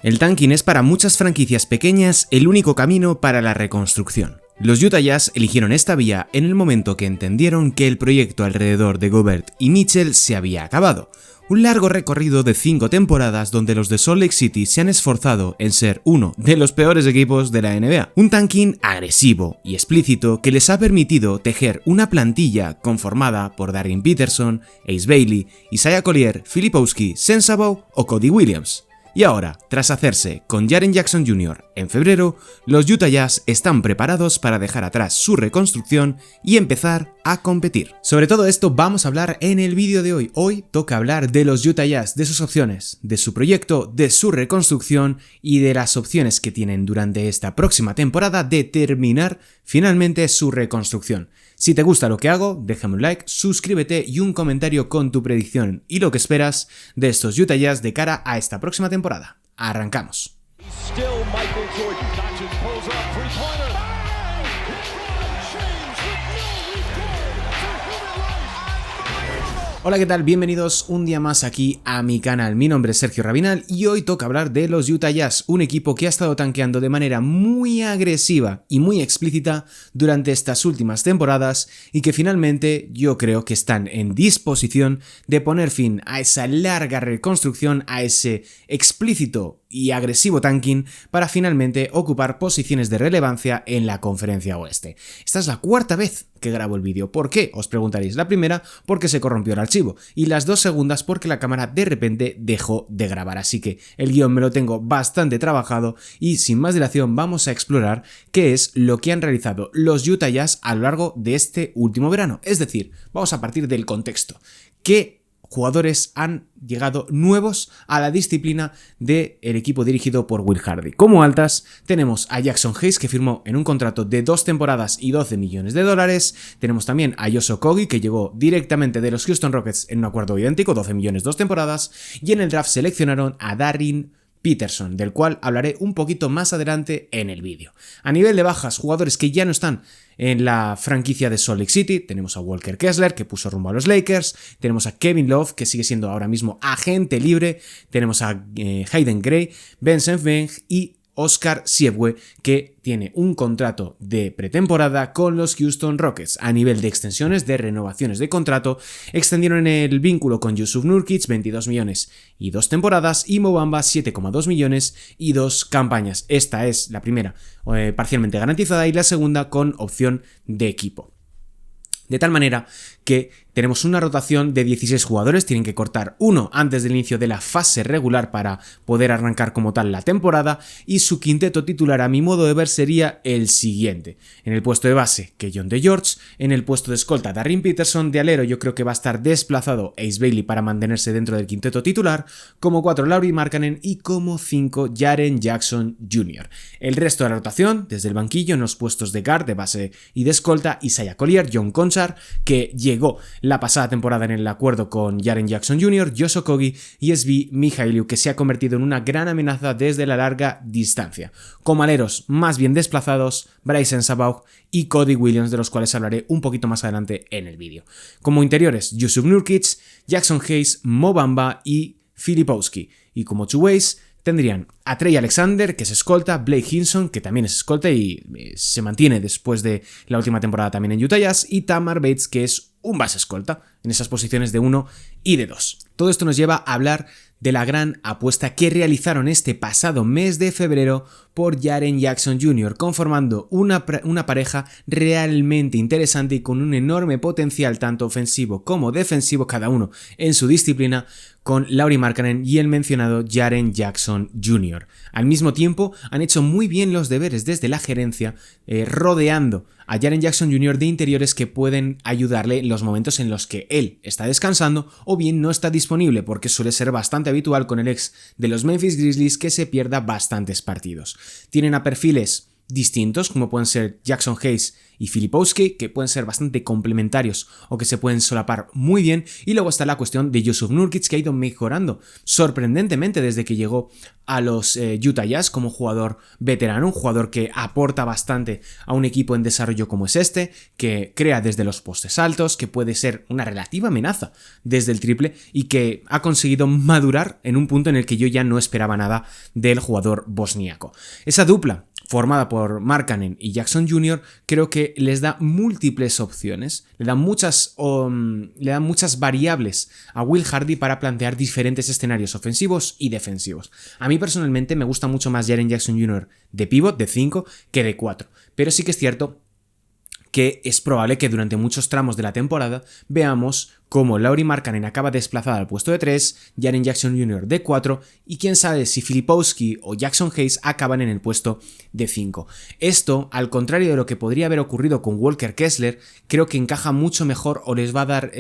El tanking es para muchas franquicias pequeñas el único camino para la reconstrucción. Los Utah Jazz eligieron esta vía en el momento que entendieron que el proyecto alrededor de Gobert y Mitchell se había acabado. Un largo recorrido de 5 temporadas donde los de Salt Lake City se han esforzado en ser uno de los peores equipos de la NBA. Un tanking agresivo y explícito que les ha permitido tejer una plantilla conformada por Darren Peterson, Ace Bailey, Isaiah Collier, Filipowski, Sensabaugh o Cody Williams. Y ahora, tras hacerse con Jaren Jackson Jr. en febrero, los Utah Jazz están preparados para dejar atrás su reconstrucción y empezar a competir. Sobre todo esto vamos a hablar en el vídeo de hoy. Hoy toca hablar de los Utah Jazz, de sus opciones, de su proyecto, de su reconstrucción y de las opciones que tienen durante esta próxima temporada de terminar finalmente su reconstrucción. Si te gusta lo que hago, déjame un like, suscríbete y un comentario con tu predicción y lo que esperas de estos Utah Jazz de cara a esta próxima temporada. ¡Arrancamos! Hola, ¿qué tal? Bienvenidos un día más aquí a mi canal. Mi nombre es Sergio Rabinal y hoy toca hablar de los Utah Jazz, un equipo que ha estado tanqueando de manera muy agresiva y muy explícita durante estas últimas temporadas y que finalmente yo creo que están en disposición de poner fin a esa larga reconstrucción, a ese explícito y agresivo tanking para finalmente ocupar posiciones de relevancia en la Conferencia Oeste. Esta es la cuarta vez que grabo el vídeo. ¿Por qué? Os preguntaréis. La primera, porque se corrompió el archivo, y las dos segundas porque la cámara de repente dejó de grabar, así que el guión me lo tengo bastante trabajado y sin más dilación vamos a explorar qué es lo que han realizado los Utah Jazz a lo largo de este último verano. Es decir, vamos a partir del contexto. ¿Qué jugadores han llegado nuevos a la disciplina del equipo dirigido por Will Hardy? Como altas tenemos a Jaxson Hayes, que firmó en un contrato de 2 temporadas y $12 millones. Tenemos también a Josh Okogie, que llegó directamente de los Houston Rockets en un acuerdo idéntico, 12 millones 2 temporadas, y en el draft seleccionaron a Darren Peterson, del cual hablaré un poquito más adelante en el vídeo. A nivel de bajas, jugadores que ya no están en la franquicia de Salt Lake City, tenemos a Walker Kessler, que puso rumbo a los Lakers, tenemos a Kevin Love, que sigue siendo ahora mismo agente libre, tenemos a Hayden Gray, Ben Senfeng y Oscar Tshiebwe, que tiene un contrato de pretemporada con los Houston Rockets. A nivel de extensiones, de renovaciones de contrato, extendieron el vínculo con Jusuf Nurkic, 22 millones y 2 temporadas, y Mo Bamba, 7,2 millones y 2 campañas. Esta es la primera parcialmente garantizada y la segunda con opción de equipo. De tal manera que tenemos una rotación de 16 jugadores, tienen que cortar uno antes del inicio de la fase regular para poder arrancar como tal la temporada, y su quinteto titular a mi modo de ver sería el siguiente. En el puesto de base, Keyon DeGeorge, en el puesto de escolta, Darren Peterson, de alero yo creo que va a estar desplazado Ace Bailey para mantenerse dentro del quinteto titular, como 4 Lauri Markkanen y como 5 Jaren Jackson Jr. El resto de la rotación, desde el banquillo en los puestos de guard, de base y de escolta, Isaiah Collier, John Konchar, que llegó la pasada temporada en el acuerdo con Jaren Jackson Jr., Josh Okogie y Svi Mykhailiuk, que se ha convertido en una gran amenaza desde la larga distancia. Como aleros más bien desplazados, Bryce Sensabaugh y Cody Williams, de los cuales hablaré un poquito más adelante en el vídeo. Como interiores, Jusuf Nurkic, Jaxson Hayes, Mo Bamba y Filipowski. Y como two-ways tendrían a Trey Alexander, que es escolta, Blake Hinson, que también es escolta y se mantiene después de la última temporada también en Utah Jazz, y Tamar Bates, que es un base escolta, en esas posiciones de 1 y de 2. Todo esto nos lleva a hablar de la gran apuesta que realizaron este pasado mes de febrero por Jaren Jackson Jr., conformando una pareja realmente interesante y con un enorme potencial tanto ofensivo como defensivo, cada uno en su disciplina, con Lauri Markkanen y el mencionado Jaren Jackson Jr. Al mismo tiempo, han hecho muy bien los deberes desde la gerencia, rodeando a Jaren Jackson Jr. de interiores que pueden ayudarle en los momentos en los que él está descansando o bien no está disponible, porque suele ser bastante habitual con el ex de los Memphis Grizzlies que se pierda bastantes partidos. Tienen a perfiles distintos, como pueden ser Jackson Hayes y Filipowski, que pueden ser bastante complementarios o que se pueden solapar muy bien. Y luego está la cuestión de Jusuf Nurkic, que ha ido mejorando sorprendentemente desde que llegó a los Utah Jazz como jugador veterano, un jugador que aporta bastante a un equipo en desarrollo como es este, que crea desde los postes altos, que puede ser una relativa amenaza desde el triple y que ha conseguido madurar en un punto en el que yo ya no esperaba nada del jugador bosníaco. Esa dupla formada por Markkanen y Jackson Jr., creo que les da múltiples opciones, le dan muchas variables a Will Hardy para plantear diferentes escenarios ofensivos y defensivos. A mí personalmente me gusta mucho más Jaren Jackson Jr. de pivot, de 5, que de 4, pero sí que es cierto que es probable que durante muchos tramos de la temporada veamos cómo Lauri Markkanen acaba desplazada al puesto de 3, Jaren Jackson Jr. de 4 y quién sabe si Filipowski o Jackson Hayes acaban en el puesto de 5. Esto, al contrario de lo que podría haber ocurrido con Walker Kessler, creo que encaja mucho mejor o les va a dar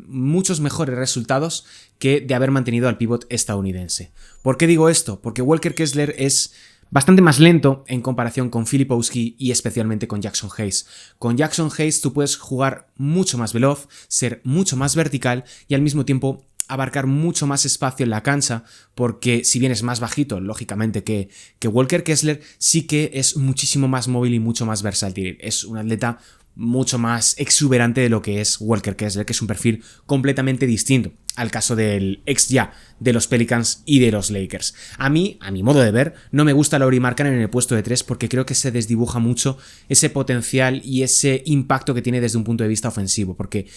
muchos mejores resultados que de haber mantenido al pívot estadounidense. ¿Por qué digo esto? Porque Walker Kessler es bastante más lento en comparación con Filipowski y especialmente con Jackson Hayes. Con Jackson Hayes tú puedes jugar mucho más veloz, ser mucho más vertical y al mismo tiempo abarcar mucho más espacio en la cancha, porque si bien es más bajito, lógicamente, que Walker Kessler, sí que es muchísimo más móvil y mucho más versátil. Es un atleta mucho más exuberante de lo que es Walker Kessler, que es un perfil completamente distinto al caso del ex ya de los Pelicans y de los Lakers. A mí, a mi modo de ver, no me gusta Lauri Markkanen en el puesto de 3 porque creo que se desdibuja mucho ese potencial y ese impacto que tiene desde un punto de vista ofensivo, porque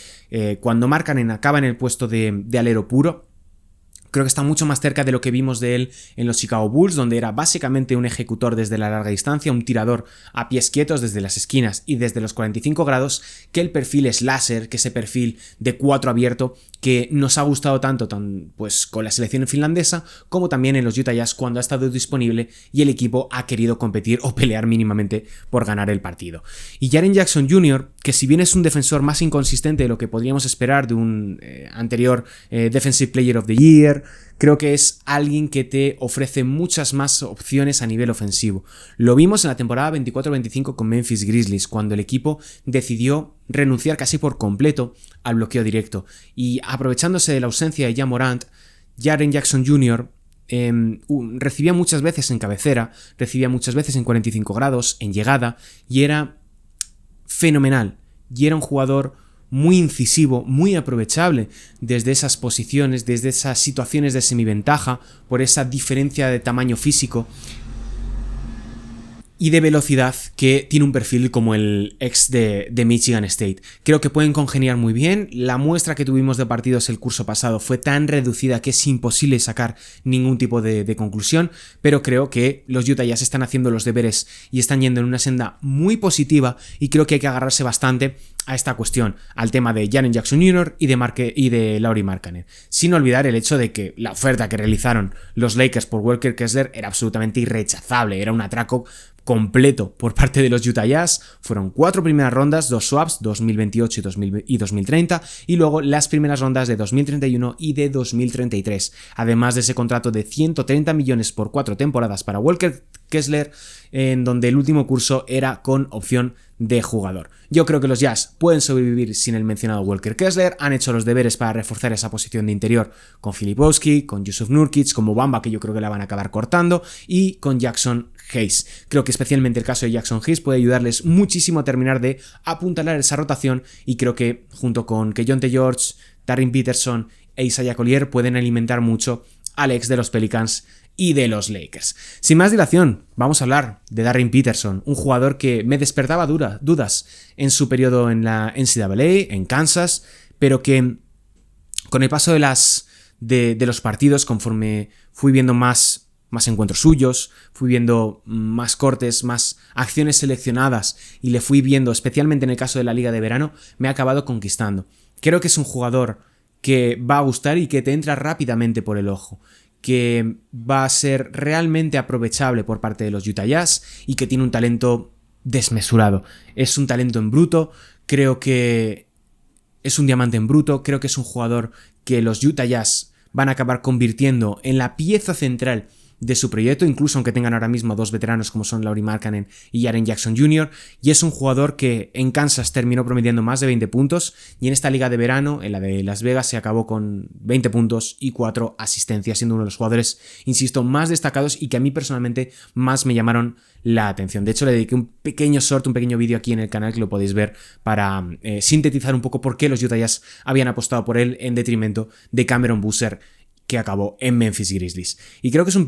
cuando Markkanen acaba en el puesto de alero puro, creo que está mucho más cerca de lo que vimos de él en los Chicago Bulls, donde era básicamente un ejecutor desde la larga distancia, un tirador a pies quietos desde las esquinas y desde los 45 grados, que el perfil slasher, que ese perfil de 4 abierto que nos ha gustado tanto pues con la selección finlandesa como también en los Utah Jazz cuando ha estado disponible y el equipo ha querido competir o pelear mínimamente por ganar el partido. Y Jaren Jackson Jr., que si bien es un defensor más inconsistente de lo que podríamos esperar de un anterior Defensive Player of the Year, creo que es alguien que te ofrece muchas más opciones a nivel ofensivo. Lo vimos en la temporada 24-25 con Memphis Grizzlies, cuando el equipo decidió renunciar casi por completo al bloqueo directo. Y aprovechándose de la ausencia de Ja Morant, Jaren Jackson Jr. recibía muchas veces en cabecera, recibía muchas veces en 45 grados, en llegada, y era fenomenal. Y era un jugador muy incisivo, muy aprovechable desde esas posiciones, desde esas situaciones de semiventaja, por esa diferencia de tamaño físico y de velocidad que tiene un perfil como el ex de Michigan State. Creo que pueden congeniar muy bien. La muestra que tuvimos de partidos el curso pasado fue tan reducida que es imposible sacar ningún tipo de conclusión, pero creo que los Utah Jazz están haciendo los deberes y están yendo en una senda muy positiva y creo que hay que agarrarse bastante a esta cuestión, al tema de Jaren Jackson Jr. y de Lauri Markkanen. Sin olvidar el hecho de que la oferta que realizaron los Lakers por Walker Kessler era absolutamente irrechazable, era un atraco completo por parte de los Utah Jazz. Fueron 4 primeras rondas, 2 swaps, 2028 y 2030, y luego las primeras rondas de 2031 y de 2033, además de ese contrato de 130 millones por 4 temporadas para Walker Kessler, en donde el último curso era con opción de jugador. Yo creo que los Jazz pueden sobrevivir sin el mencionado Walker Kessler, han hecho los deberes para reforzar esa posición de interior con Filipowski, con Jusuf Nurkic, con Mo Bamba, que yo creo que la van a acabar cortando, y con Jackson Hayes. Creo que especialmente el caso de Jackson Hayes puede ayudarles muchísimo a terminar de apuntalar esa rotación, y creo que junto con Keyonte George, Darren Peterson e Isaiah Collier pueden alimentar mucho al ex de los Pelicans y de los Lakers. Sin más dilación, vamos a hablar de Darren Peterson, un jugador que me despertaba dudas en su periodo en la NCAA, en Kansas, pero que con el paso de los partidos, conforme fui viendo más encuentros suyos, fui viendo más cortes, más acciones seleccionadas y le fui viendo, especialmente en el caso de la Liga de Verano, me ha acabado conquistando. Creo que es un jugador que va a gustar y que te entra rápidamente por el ojo, que va a ser realmente aprovechable por parte de los Utah Jazz y que tiene un talento desmesurado. Es un talento en bruto, creo que es un diamante en bruto, creo que es un jugador que los Utah Jazz van a acabar convirtiendo en la pieza central de su proyecto, incluso aunque tengan ahora mismo dos veteranos como son Lauri Markkanen y Jaren Jackson Jr., y es un jugador que en Kansas terminó promediando más de 20 puntos y en esta liga de verano, en la de Las Vegas, se acabó con 20 puntos y 4 asistencias, siendo uno de los jugadores, insisto, más destacados y que a mí personalmente más me llamaron la atención. De hecho, le dediqué un pequeño vídeo aquí en el canal que lo podéis ver para sintetizar un poco por qué los Utah Jazz habían apostado por él en detrimento de Cameron Boozer, que acabó en Memphis Grizzlies. Y creo que es un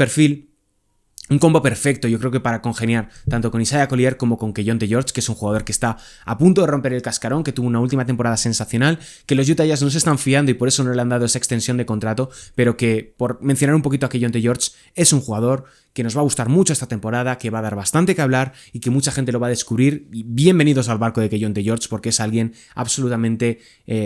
combo perfecto, yo creo que para congeniar tanto con Isaiah Collier como con Keyonte George, que es un jugador que está a punto de romper el cascarón, que tuvo una última temporada sensacional, que los Utah Jazz no se están fiando y por eso no le han dado esa extensión de contrato, pero que, por mencionar un poquito a Keyonte George, es un jugador que nos va a gustar mucho esta temporada, que va a dar bastante que hablar y que mucha gente lo va a descubrir. Y bienvenidos al barco de Keyonte George, porque es alguien absolutamente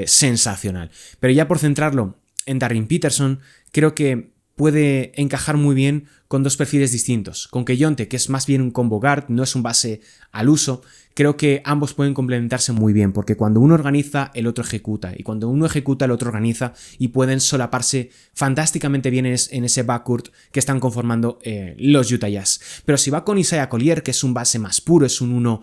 sensacional. Pero ya por centrarlo en Darren Peterson, creo que puede encajar muy bien con dos perfiles distintos. Con Keyonte, que es más bien un combo guard, no es un base al uso, creo que ambos pueden complementarse muy bien, porque cuando uno organiza, el otro ejecuta, y cuando uno ejecuta, el otro organiza, y pueden solaparse fantásticamente bien en ese backcourt que están conformando los Utah Jazz. Pero si va con Isaiah Collier, que es un base más puro, es un uno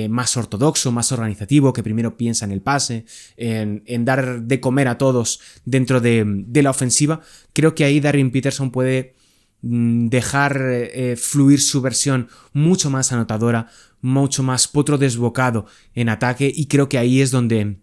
más ortodoxo, más organizativo, que primero piensa en el pase, en dar de comer a todos dentro de la ofensiva, creo que ahí Darren Peterson puede dejar fluir su versión mucho más anotadora, mucho más potro desbocado en ataque, y creo que ahí es donde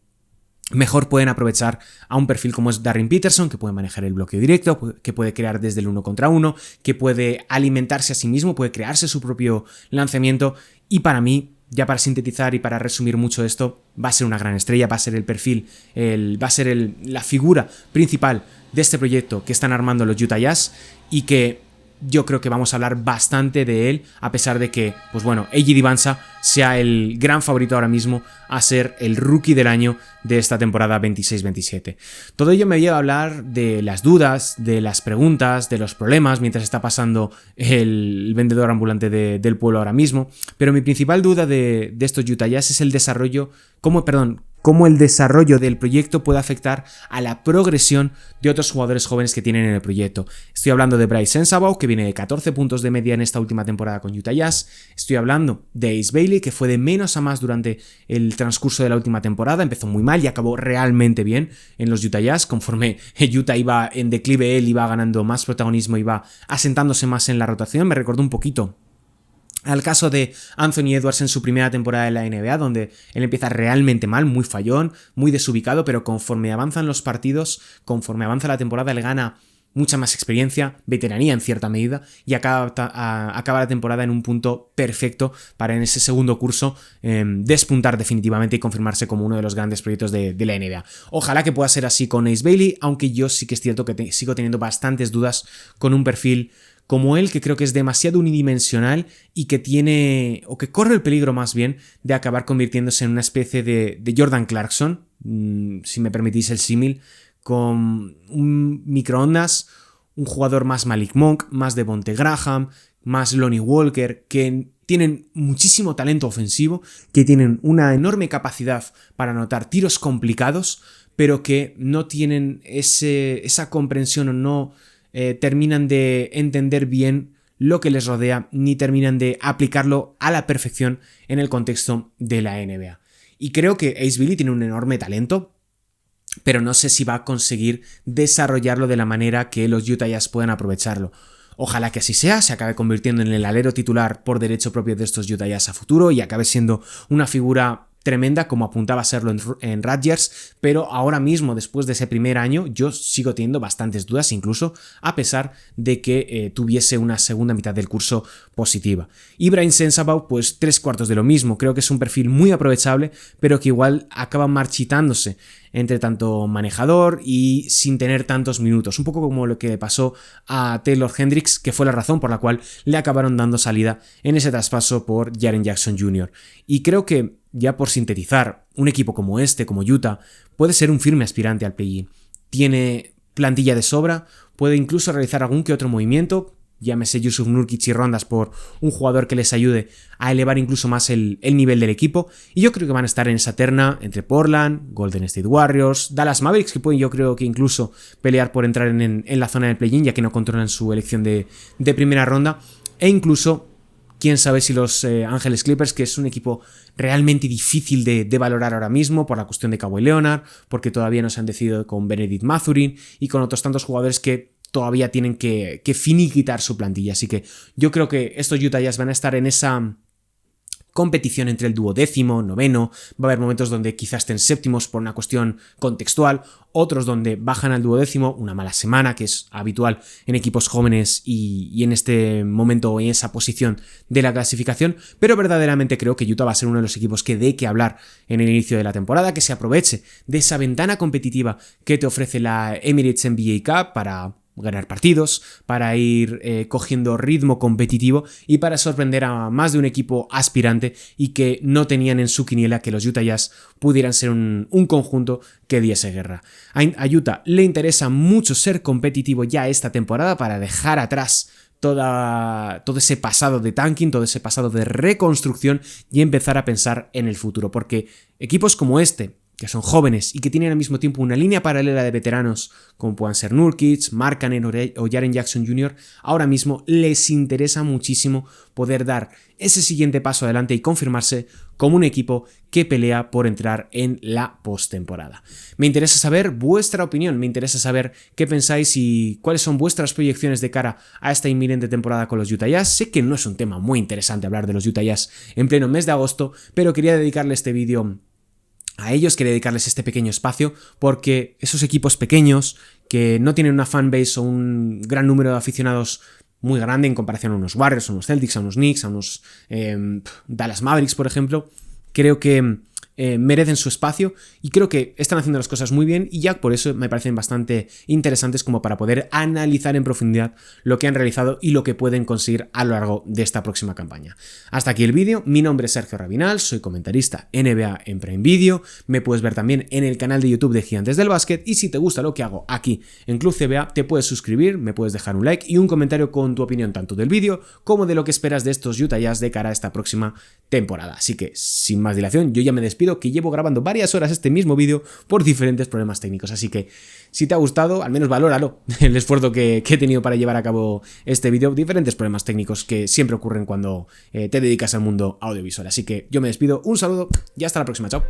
mejor pueden aprovechar a un perfil como es Darren Peterson, que puede manejar el bloqueo directo, que puede crear desde el 1 contra 1, que puede alimentarse a sí mismo, puede crearse su propio lanzamiento, y para mí, ya para sintetizar y para resumir mucho esto, va a ser una gran estrella, va a ser el perfil, va a ser la figura principal de este proyecto que están armando los Utah Jazz, y que yo creo que vamos a hablar bastante de él, a pesar de que, pues bueno, AJ Divansa sea el gran favorito ahora mismo a ser el rookie del año de esta temporada 26-27. Todo ello me lleva a hablar de las dudas, de las preguntas, de los problemas mientras está pasando el vendedor ambulante del pueblo ahora mismo, pero mi principal duda de estos Utah Jazz es el desarrollo, cómo el desarrollo del proyecto puede afectar a la progresión de otros jugadores jóvenes que tienen en el proyecto. Estoy hablando de Bryce Sensabaugh, que viene de 14 puntos de media en esta última temporada con Utah Jazz. Estoy hablando de Ace Bailey, que fue de menos a más durante el transcurso de la última temporada. Empezó muy mal y acabó realmente bien en los Utah Jazz. Conforme Utah iba en declive, él iba ganando más protagonismo, iba asentándose más en la rotación. Me recordó un poquito al caso de Anthony Edwards en su primera temporada en la NBA, donde él empieza realmente mal, muy fallón, muy desubicado, pero conforme avanzan los partidos, conforme avanza la temporada, él gana mucha más experiencia, veteranía en cierta medida, y acaba la temporada en un punto perfecto para en ese segundo curso despuntar definitivamente y confirmarse como uno de los grandes proyectos de la NBA. Ojalá que pueda ser así con Ace Bailey, aunque yo sí que es cierto que sigo teniendo bastantes dudas con un perfil como él, que creo que es demasiado unidimensional y que tiene, o que corre el peligro más bien, de acabar convirtiéndose en una especie de Jordan Clarkson, si me permitís el símil, con un microondas, un jugador más Malik Monk, más Devonte Graham, más Lonnie Walker, que tienen muchísimo talento ofensivo, que tienen una enorme capacidad para anotar tiros complicados, pero que no tienen esa comprensión o no terminan de entender bien lo que les rodea, ni terminan de aplicarlo a la perfección en el contexto de la NBA. Y creo que Ace Bailey tiene un enorme talento, pero no sé si va a conseguir desarrollarlo de la manera que los Utah Jazz puedan aprovecharlo. Ojalá que así sea, se acabe convirtiendo en el alero titular por derecho propio de estos Utah Jazz a futuro y acabe siendo una figura tremenda como apuntaba a serlo en Rutgers, pero ahora mismo, después de ese primer año, yo sigo teniendo bastantes dudas, incluso a pesar de que tuviese una segunda mitad del curso positiva. Y Bryce Sensabaugh, pues 3/4 de lo mismo, creo que es un perfil muy aprovechable, pero que igual acaba marchitándose entre tanto manejador y sin tener tantos minutos, un poco como lo que le pasó a Taylor Hendricks, que fue la razón por la cual le acabaron dando salida en ese traspaso por Jaren Jackson Jr. Y creo que, ya por sintetizar, un equipo como este, como Utah, puede ser un firme aspirante al play-in. Tiene plantilla de sobra, puede incluso realizar algún que otro movimiento, llámese Jusuf Nurkic y rondas por un jugador que les ayude a elevar incluso más el nivel del equipo, y yo creo que van a estar en esa terna entre Portland, Golden State Warriors, Dallas Mavericks, que pueden yo creo que incluso pelear por entrar en la zona del play-in, ya que no controlan su elección de primera ronda, e incluso quién sabe si los Ángeles Clippers, que es un equipo realmente difícil de valorar ahora mismo por la cuestión de Kawhi Leonard, porque todavía no se han decidido con Benedict Mathurin y con otros tantos jugadores que todavía tienen que finiquitar su plantilla. Así que yo creo que estos Utah Jazz van a estar en esa competición entre el 10º, 9º, va a haber momentos donde quizás estén séptimos por una cuestión contextual, otros donde bajan al 10º, una mala semana, que es habitual en equipos jóvenes y en este momento en esa posición de la clasificación, pero verdaderamente creo que Utah va a ser uno de los equipos que dé que hablar en el inicio de la temporada, que se aproveche de esa ventana competitiva que te ofrece la Emirates NBA Cup para ganar partidos, para ir cogiendo ritmo competitivo y para sorprender a más de un equipo aspirante y que no tenían en su quiniela que los Utah Jazz pudieran ser un conjunto que diese guerra. A Utah le interesa mucho ser competitivo ya esta temporada para dejar atrás todo ese pasado de tanking, todo ese pasado de reconstrucción y empezar a pensar en el futuro, porque equipos como este, que son jóvenes y que tienen al mismo tiempo una línea paralela de veteranos como puedan ser Nurkic, Markkanen o Jaren Jackson Jr., ahora mismo les interesa muchísimo poder dar ese siguiente paso adelante y confirmarse como un equipo que pelea por entrar en la postemporada. Me interesa saber vuestra opinión, me interesa saber qué pensáis y cuáles son vuestras proyecciones de cara a esta inminente temporada con los Utah Jazz. Sé que no es un tema muy interesante hablar de los Utah Jazz en pleno mes de agosto, pero quería dedicarle este vídeo a ellos, quería dedicarles este pequeño espacio porque esos equipos pequeños que no tienen una fanbase o un gran número de aficionados muy grande en comparación a unos Warriors, a unos Celtics, a unos Knicks, a unos Dallas Mavericks, por ejemplo, creo que merecen su espacio y creo que están haciendo las cosas muy bien y ya por eso me parecen bastante interesantes como para poder analizar en profundidad lo que han realizado y lo que pueden conseguir a lo largo de esta próxima campaña. Hasta aquí el vídeo, mi nombre es Sergio Rabinal, soy comentarista NBA en Prime Video, me puedes ver también en el canal de YouTube de Gigantes del Básquet y si te gusta lo que hago aquí en Club CBA te puedes suscribir, me puedes dejar un like y un comentario con tu opinión tanto del vídeo como de lo que esperas de estos Utah Jazz de cara a esta próxima temporada. Así que sin más dilación yo ya me despido, que llevo grabando varias horas este mismo vídeo por diferentes problemas técnicos, así que si te ha gustado, al menos valóralo el esfuerzo que he tenido para llevar a cabo este vídeo, diferentes problemas técnicos que siempre ocurren cuando te dedicas al mundo audiovisual, así que yo me despido, un saludo y hasta la próxima, chao.